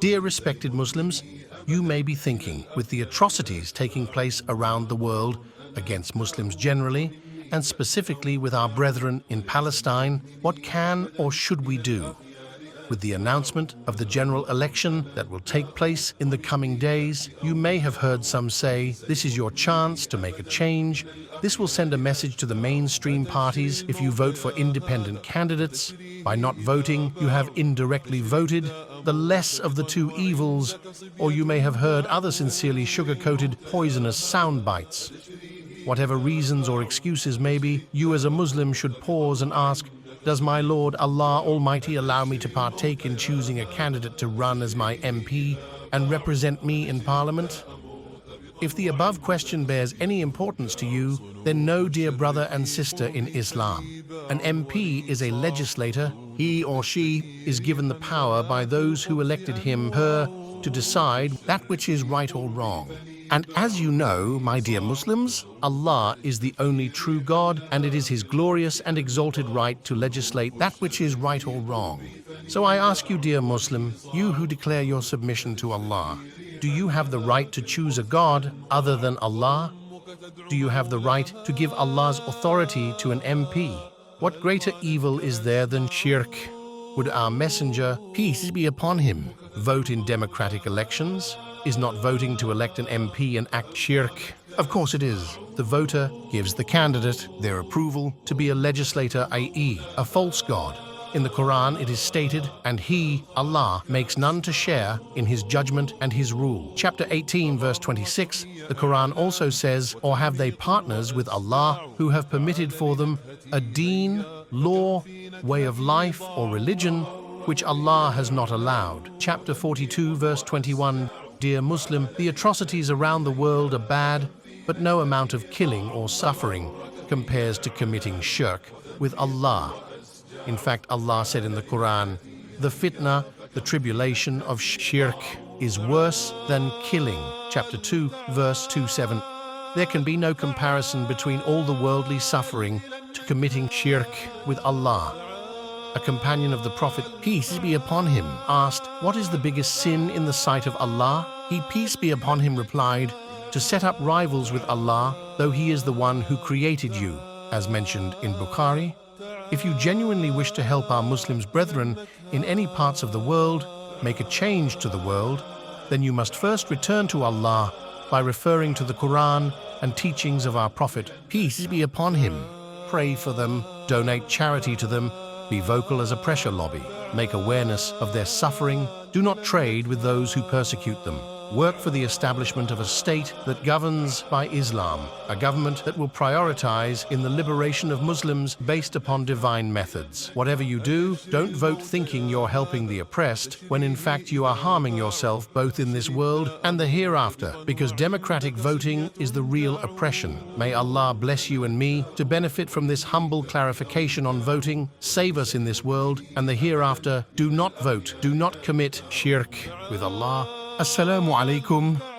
Dear respected Muslims, you may be thinking, with the atrocities taking place around the world against Muslims generally, and specifically with our brethren in Palestine, what can or should we do? With the announcement of the general election that will take place in the coming days, you may have heard some say, this is your chance to make a change. This will send a message to the mainstream parties if you vote for independent candidates. By not voting, you have indirectly voted, the less of the two evils. Or you may have heard other sincerely sugar-coated, poisonous sound bites. Whatever reasons or excuses may be, you as a Muslim should pause and ask, does my Lord Allah Almighty allow me to partake in choosing a candidate to run as my MP and represent me in Parliament? If the above question bears any importance to you, then know, dear brother and sister in Islam, an MP is a legislator. He or she is given the power by those who elected him, her, to decide that which is right or wrong. And as you know, my dear Muslims, Allah is the only true God, and it is His glorious and exalted right to legislate that which is right or wrong. So I ask you, dear Muslim, you who declare your submission to Allah, do you have the right to choose a God other than Allah? Do you have the right to give Allah's authority to an MP? What greater evil is there than shirk? Would our messenger, peace be upon him, vote in democratic elections? Is not voting to elect an MP an act shirk? Of course it is. The voter gives the candidate their approval to be a legislator, i.e., a false god. In the Quran it is stated, and He, Allah, makes none to share in His judgment and His rule. Chapter 18, verse 26, the Quran also says, or have they partners with Allah who have permitted for them a deen, law, way of life or religion which Allah has not allowed. Chapter 42, verse 21, dear Muslim, the atrocities around the world are bad, but no amount of killing or suffering compares to committing shirk with Allah. In fact, Allah said in the Quran, the fitna, the tribulation of shirk, is worse than killing. Chapter 2, verse 27. There can be no comparison between all the worldly suffering to committing shirk with Allah. A companion of the Prophet, peace be upon him, asked, what is the biggest sin in the sight of Allah? He, peace be upon him, replied, to set up rivals with Allah, though He is the one who created you, as mentioned in Bukhari. If you genuinely wish to help our Muslims brethren in any parts of the world, make a change to the world, then you must first return to Allah by referring to the Quran and teachings of our Prophet, peace be upon him. Pray for them, donate charity to them, be vocal as a pressure lobby, make awareness of their suffering, do not trade with those who persecute them. Work for the establishment of a state that governs by Islam, a government that will prioritize in the liberation of Muslims based upon divine methods. Whatever you do, don't vote thinking you're helping the oppressed, when in fact you are harming yourself both in this world and the hereafter, because democratic voting is the real oppression. May Allah bless you and me to benefit from this humble clarification on voting, save us in this world and the hereafter. Do not vote, do not commit shirk with Allah. Assalamu alaikum